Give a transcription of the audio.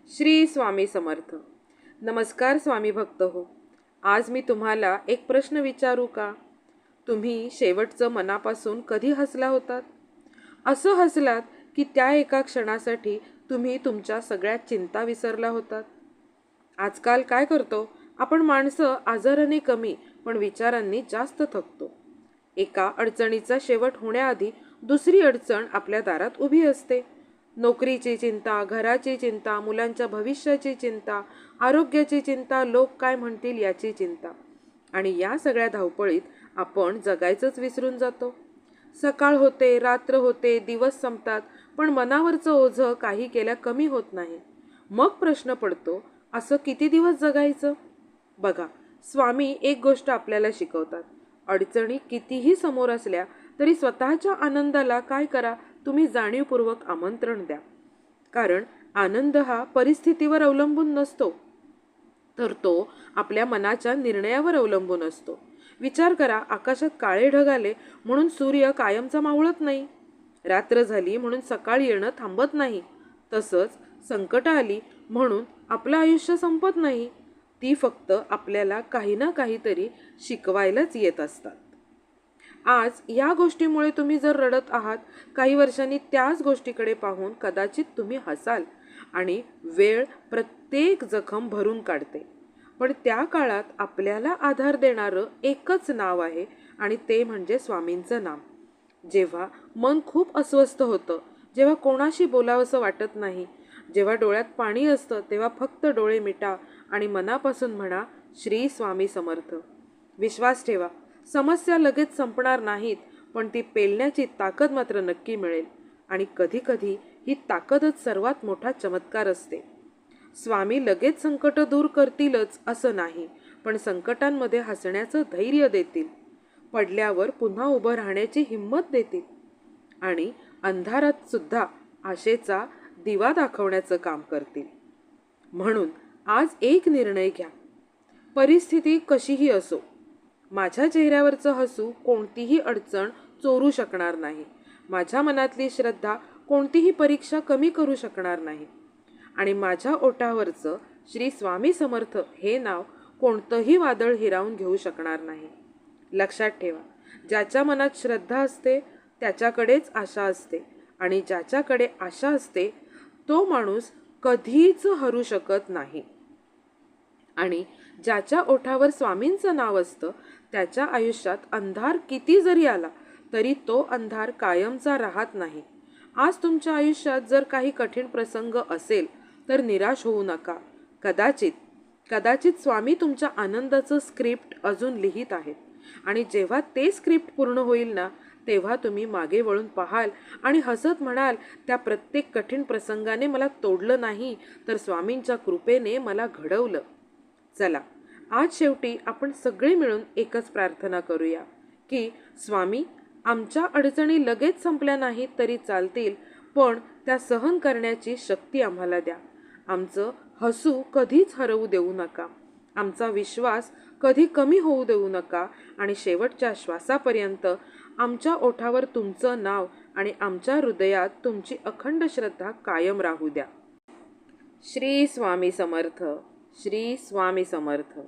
श्री स्वामी समर्थ. नमस्कार स्वामी भक्त हो. आज मी तुम्हाला एक प्रश्न विचारू का? तुम्ही शेवटचं मनापासून कधी हसला होतात? असं हसलात की त्या एका क्षणासाठी तुम्ही तुमच्या सगळ्या चिंता विसरला होतात? आजकाल काय करतो आपण माणसं आजाराने कमी पण विचारांनी जास्त थकतो. एका अडचणीचा शेवट होण्याआधी दुसरी अडचण आपल्या दारात उभी असते. नोकरीची चिंता, घराची चिंता, मुलांच्या भविष्याची चिंता, आरोग्याची चिंता, लोक काय म्हणतील याची चिंता. आणि या सगळ्या धावपळीत आपण जगायचंच विसरून जातो. सकाळ होते, रात्र होते, दिवस संपतात, पण मनावरचं ओझं काही केल्या कमी होत नाही. मग प्रश्न पडतो, असं किती दिवस जगायचं? बघा, स्वामी एक गोष्ट आपल्याला शिकवतात. अडचणी कितीही समोर असल्या तरी स्वतःच्या आनंदाला काय करा, तुम्ही जाणीवपूर्वक आमंत्रण द्या. कारण आनंद हा परिस्थितीवर अवलंबून नसतो, तर तो आपल्या मनाच्या निर्णयावर अवलंबून असतो. विचार करा, आकाशात काळे ढग आले म्हणून सूर्य कायमचा मावळत नाही. रात्र झाली म्हणून सकाळ येणं थांबत नाही. तसंच संकट आली म्हणून आपलं आयुष्य संपत नाही. ती फक्त आपल्याला काही ना काहीतरी शिकवायलाच येत असतात. आज या गोष्टीमुळे तुम्ही जर रडत आहात, काही वर्षांनी त्याच गोष्टीकडे पाहून कदाचित तुम्ही हसाल आणि वेळ प्रत्येक जखम भरून काढते. पण त्या काळात आपल्याला आधार देणारं एकच नाव आहे आणि ते म्हणजे स्वामींचं नाम. जेव्हा मन खूप अस्वस्थ होतं, जेव्हा कोणाशी बोलावंसं वाटत नाही, जेव्हा डोळ्यात पाणी असतं, तेव्हा फक्त डोळे मिटा आणि मनापासून म्हणा, श्री स्वामी समर्थ. विश्वास ठेवा, समस्या लगेच संपणार नाहीत, पण ती पेलण्याची ताकद मात्र नक्की मिळेल. आणि कधीकधी ही ताकदच सर्वात मोठा चमत्कार असते. स्वामी लगेच संकट दूर करतीलच असं नाही, पण संकटांमध्ये हसण्याचं धैर्य देतील, पडल्यावर पुन्हा उभं राहण्याची हिंमत देतील आणि अंधारात सुद्धा आशेचा दिवा दाखवण्याचं काम करतील. म्हणून आज एक निर्णय घ्या. परिस्थिती कशीही असो, माझ्या चेहऱ्यावरचं हसू कोणतीही अडचण चोरू शकणार नाही. माझ्या मनातली श्रद्धा कोणतीही परीक्षा कमी करू शकणार नाही. आणि माझ्या ओठावरचं श्री स्वामी समर्थ हे नाव कोणतंही वादळ हिरावून घेऊ शकणार नाही. लक्षात ठेवा, ज्याच्या मनात श्रद्धा असते त्याच्याकडेच आशा असते आणि ज्याच्याकडे आशा असते तो माणूस कधीच हरू शकत नाही. आणि ज्याच्या ओठावर स्वामींचं नाव असतं त्याच्या आयुष्यात अंधार किती जरी आला तरी तो अंधार कायमचा राहत नाही. आज तुमच्या आयुष्यात जर काही कठीण प्रसंग असेल तर निराश होऊ नका. कदाचित स्वामी तुमच्या आनंदाचं स्क्रिप्ट अजून लिहित आहेत आणि जेव्हा ते स्क्रिप्ट पूर्ण होईल ना, तेव्हा तुम्ही मागे वळून पाहाल आणि हसत म्हणाल, त्या प्रत्येक कठीण प्रसंगाने मला तोडलं नाही, तर स्वामींच्या कृपेने मला घडवलं. चला, आज शेवटी आपण सगळे मिळून एकच प्रार्थना करूया की स्वामी, आमच्या अडचणी लगेच संपल्या नाहीत तरी चालतील, पण त्या सहन करण्याची शक्ती आम्हाला द्या. आमचं हसू कधीच हरवू देऊ नका, आमचा विश्वास कधी कमी होऊ देऊ नका आणि शेवटच्या श्वासापर्यंत आमच्या ओठावर तुमचं नाव आणि आमच्या हृदयात तुमची अखंड श्रद्धा कायम राहू द्या. श्री स्वामी समर्थ. श्री स्वामी समर्थ.